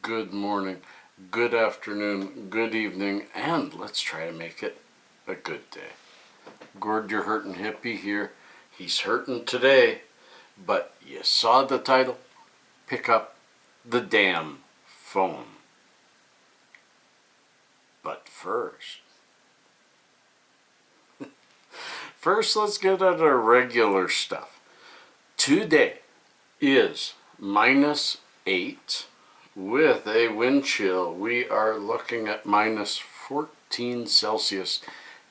good morning, good afternoon, good evening, and let's try to make it a good day. Gord, your hurtin' hippie here. He's hurting today, but you saw the title. Pick up the damn phone. But first let's get at our regular stuff. Today is -8 with a wind chill. We are looking at -14 Celsius,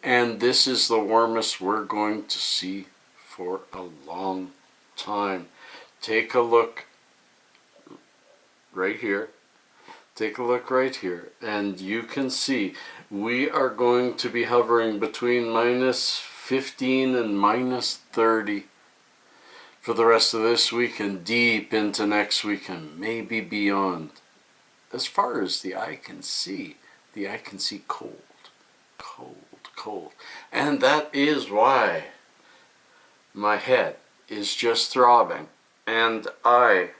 and this is the warmest we're going to see for a long time. Take a look right here. Take a look right here, and you can see we are going to be hovering between -15 and -30 for the rest of this week and deep into next week and maybe beyond. As far as the eye can see cold, cold, cold. And that is why my head is just throbbing and I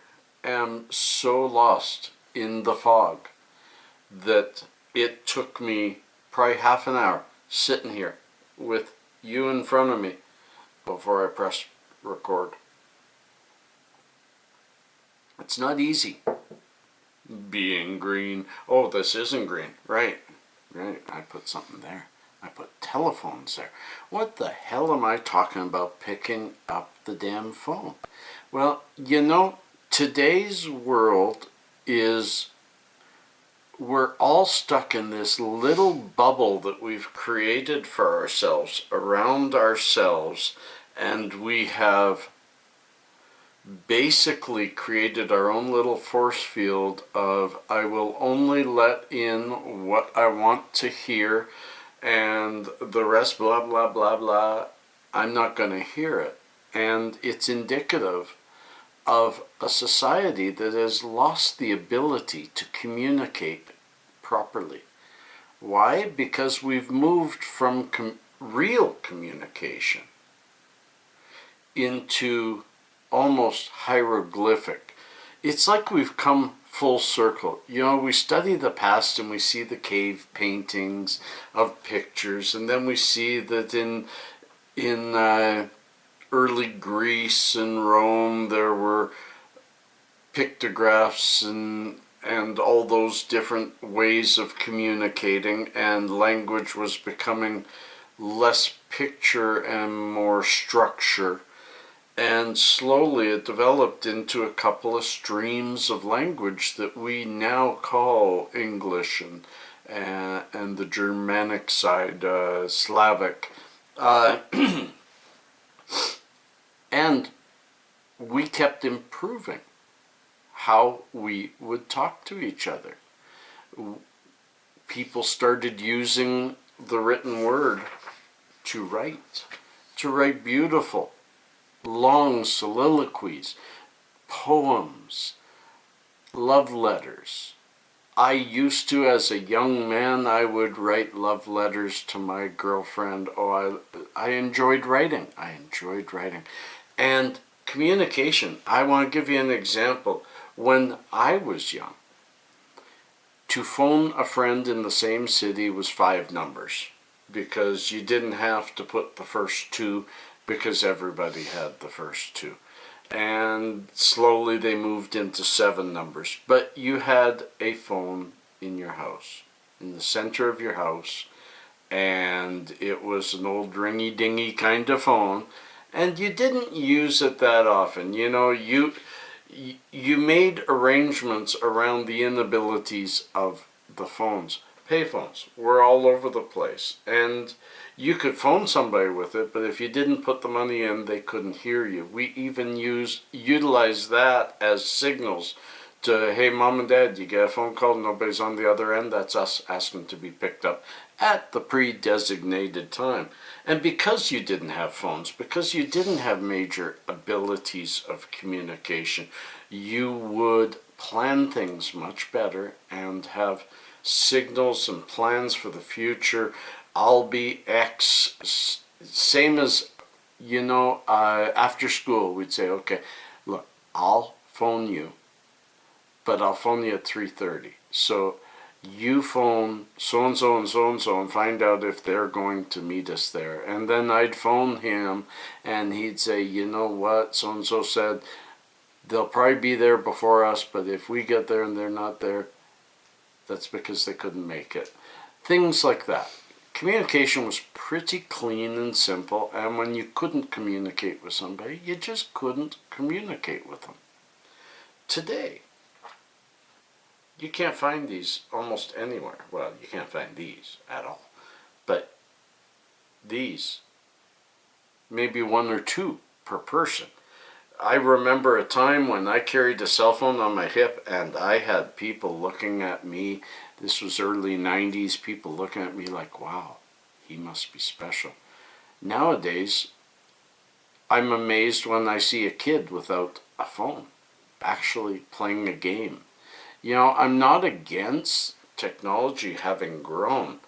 am so lost in the fog that it took me probably half an hour sitting here with you in front of me before I pressed record. It's not easy being green. Oh, this isn't green. Right. I put something there. I put telephones there. What the hell am I talking about picking up the damn phone? Well, you know, today's world is, we're all stuck in this little bubble that we've created for ourselves, around ourselves, and we have basically created our own little force field of I will only let in what I want to hear, and the rest blah blah blah blah, I'm not going to hear it. And it's indicative of a society that has lost the ability to communicate properly. Why? Because we've moved from real communication into almost hieroglyphic. It's like we've come full circle. You know, we study the past and we see the cave paintings of pictures, and then we see that in early Greece and Rome there were pictographs and all those different ways of communicating, and language was becoming less picture and more structure. And slowly it developed into a couple of streams of language that we now call English and the Germanic side, Slavic. And we kept improving how we would talk to each other. People started using the written word to write beautiful, long soliloquies, poems, love letters. I used to, as a young man, I would write love letters to my girlfriend. Oh, I enjoyed writing. And communication, I want to give you an example. When I was young, to phone a friend in the same city was 5 numbers, because you didn't have to put the first 2, because everybody had the first 2. And slowly they moved into 7 numbers. But you had a phone in your house, in the center of your house, and it was an old ringy-dingy kind of phone, and you didn't use it that often. You know, you made arrangements around the inabilities of the phones. Payphones were all over the place, and you could phone somebody with it, but if you didn't put the money in, they couldn't hear you. We even utilized that as signals to, hey, mom and dad, you get a phone call, nobody's on the other end, that's us asking to be picked up at the pre-designated time. And because you didn't have phones, because you didn't have major abilities of communication, you would plan things much better and have signals and plans for the future. I'll be X, same as, you know, after school we'd say, okay, look, I'll phone you, but I'll phone you at 3:30. So you phone so-and-so and so-and-so and find out if they're going to meet us there. And then I'd phone him and he'd say, you know what, so-and-so said they'll probably be there before us, but if we get there and they're not there, that's because they couldn't make it. Things like that. Communication was pretty clean and simple, and when you couldn't communicate with somebody, you just couldn't communicate with them. Today, you can't find these almost anywhere. Well, you can't find these at all. But these, maybe one or two per person. I remember a time when I carried a cell phone on my hip and I had people looking at me. This was early 90s, people looking at me like, wow, he must be special. Nowadays, I'm amazed when I see a kid without a phone, actually playing a game. You know, I'm not against technology having grown,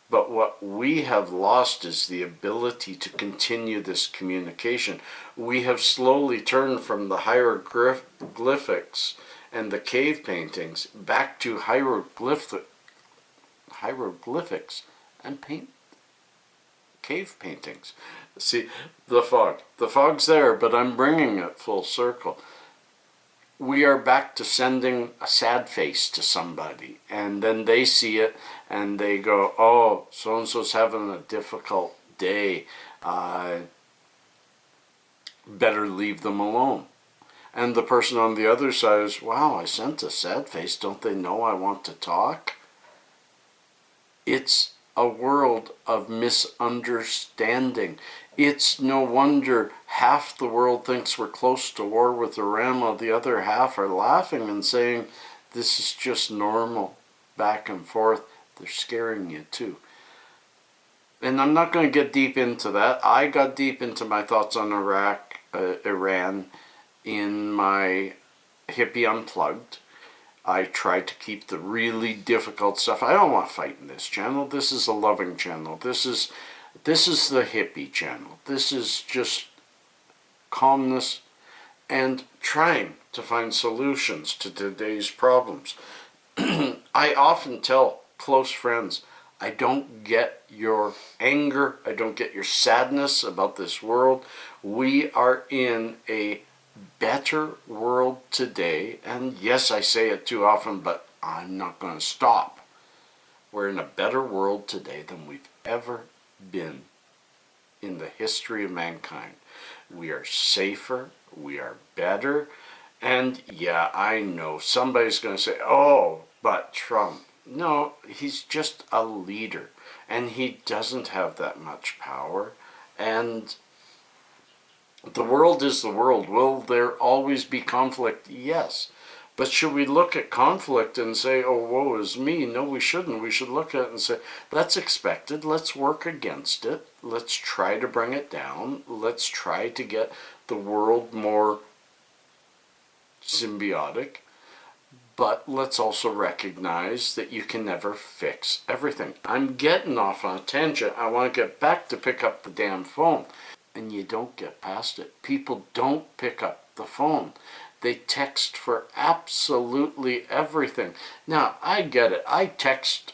but what we have lost is the ability to continue this communication. We have slowly turned from the hieroglyphics and the cave paintings back to hieroglyphics and cave paintings. See, the fog. The fog's there, but I'm bringing it full circle. We are back to sending a sad face to somebody, and then they see it and they go, oh, so-and-so's having a difficult day. Better leave them alone. And the person on the other side is, wow, I sent a sad face. Don't they know I want to talk? It's a world of misunderstanding. It's no wonder half the world thinks we're close to war with Iran, while the other half are laughing and saying, this is just normal, back and forth. They're scaring you too. And I'm not going to get deep into that. I got deep into my thoughts on Iran in my Hippie Unplugged. I try to keep the really difficult stuff. I don't want to fight in this channel. This is a loving channel. This is the hippie channel. This is just calmness and trying to find solutions to today's problems. I often tell close friends, I don't get your anger. I don't get your sadness about this world. We are in a better world today. And yes, I say it too often, but I'm not going to stop. We're in a better world today than we've ever been in the history of mankind. We are safer, we are better, and yeah, I know somebody's going to say, oh, but Trump. No, he's just a leader, and he doesn't have that much power, and the world is the world. Will there always be conflict? Yes. But should we look at conflict and say, oh, woe is me? No, we shouldn't. We should look at it and say, that's expected. Let's work against it. Let's try to bring it down. Let's try to get the world more symbiotic. But let's also recognize that you can never fix everything. I'm getting off on a tangent. I want to get back to pick up the damn phone. And you don't get past it. People don't pick up the phone. They text for absolutely everything. Now, I get it. I text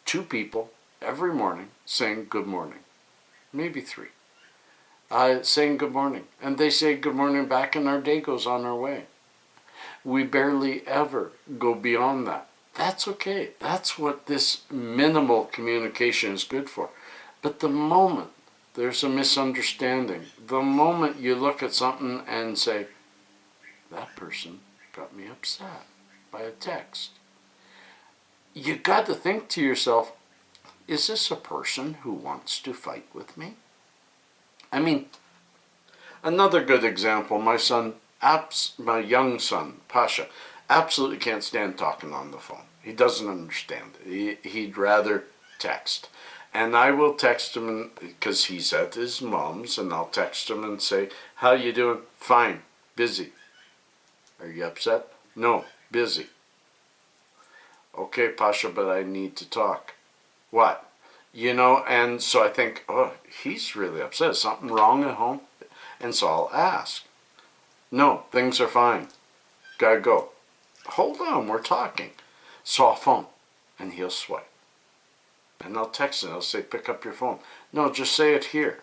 2 people every morning saying good morning. Maybe 3. Saying good morning. And they say good morning back and our day goes on our way. We barely ever go beyond that. That's okay. That's what this minimal communication is good for. But the moment there's a misunderstanding, the moment you look at something and say, that person got me upset by a text, you got to think to yourself, is this a person who wants to fight with me? I mean, another good example, my young son, Pasha, absolutely can't stand talking on the phone. He doesn't understand it. He'd rather text. And I will text him because he's at his mom's, and I'll text him and say, how you doing? Fine. Busy. Are you upset? No. Busy. Okay, Pasha, but I need to talk. What? You know, and so I think, oh, he's really upset. Is something wrong at home? And so I'll ask. No, things are fine. Gotta go. hold on, we're talking. So I'll phone, and he'll swipe. And I'll text him, I'll say, pick up your phone. No, just say it here.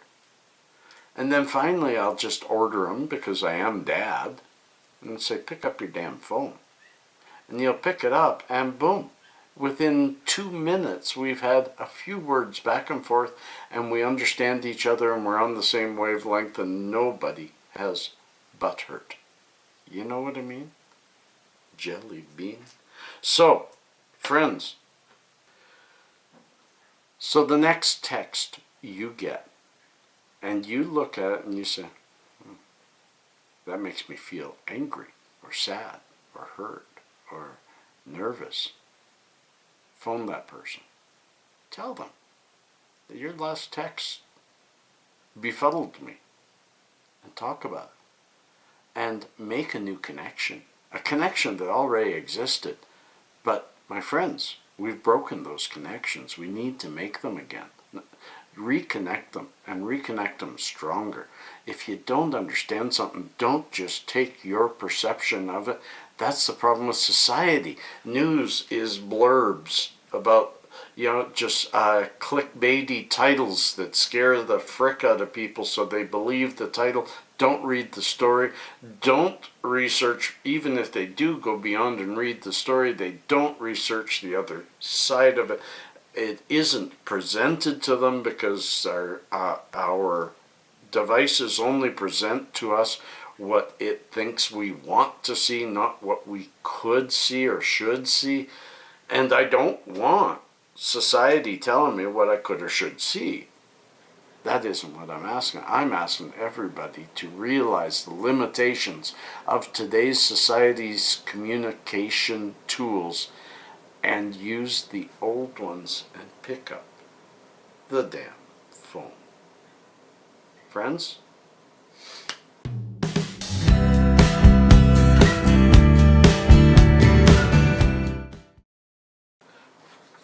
And then finally I'll just order him, because I am dad, and say, pick up your damn phone. And he'll pick it up, and boom. Within 2 minutes, we've had a few words back and forth, and we understand each other, and we're on the same wavelength, and nobody has butt hurt. You know what I mean? Jelly bean. So, friends, so the next text you get, and you look at it and you say, that makes me feel angry, or sad, or hurt, or nervous. Phone that person. Tell them that your last text befuddled me, and talk about it. And make a new connection. A connection that already existed. But, my friends, we've broken those connections. We need to make them again. Reconnect them, and reconnect them stronger. If you don't understand something, don't just take your perception of it. That's the problem with society. News is blurbs about, just clickbaity titles that scare the frick out of people so they believe the title. Don't read the story. Don't research. Even if they do go beyond and read the story, they don't research the other side of it. It isn't presented to them because our devices only present to us what it thinks we want to see, not what we could see or should see. And I don't want society telling me what I could or should see. That isn't what I'm asking. I'm asking everybody to realize the limitations of today's society's communication tools and use the old ones and pick up the damn phone. Friends?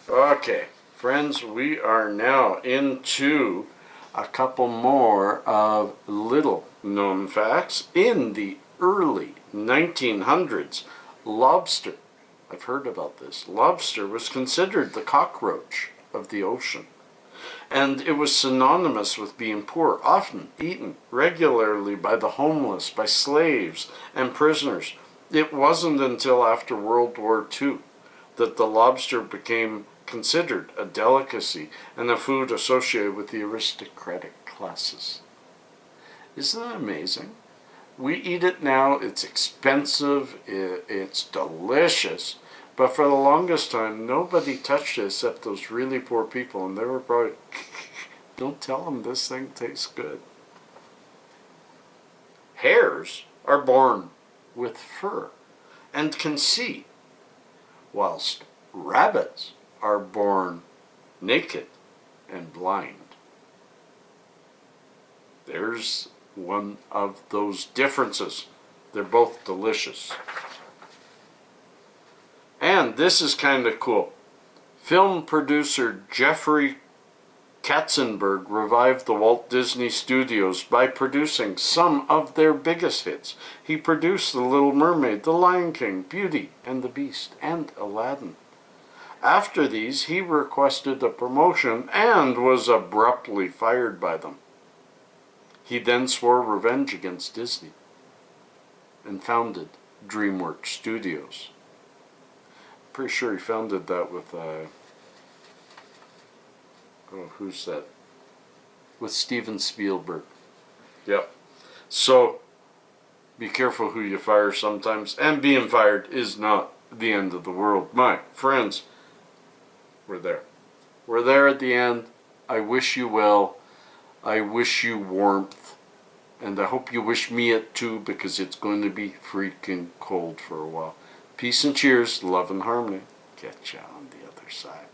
Okay, friends, we are now into a couple more of little known facts. In the early 1900s, lobster, I've heard about this, lobster was considered the cockroach of the ocean. And it was synonymous with being poor, often eaten regularly by the homeless, by slaves and prisoners. It wasn't until after World War II that the lobster became considered a delicacy and a food associated with the aristocratic classes. Isn't that amazing? We eat it now, it's expensive, it's delicious, but for the longest time nobody touched it except those really poor people, and they were probably, don't tell them this thing tastes good. Hares are born with fur and can see, whilst rabbits are born naked and blind. There's one of those differences. They're both delicious. And this is kind of cool. Film producer Jeffrey Katzenberg revived the Walt Disney Studios by producing some of their biggest hits. He produced The Little Mermaid, The Lion King, Beauty and the Beast, and Aladdin. After these, he requested a promotion and was abruptly fired by them. He then swore revenge against Disney and founded DreamWorks Studios. Pretty sure he founded that with, who's that? With Steven Spielberg. Yep. So, be careful who you fire sometimes, and being fired is not the end of the world. My friends, we're there. We're there at the end. I wish you well. I wish you warmth. And I hope you wish me it too, because it's going to be freaking cold for a while. Peace and cheers, love and harmony. Catch ya on the other side.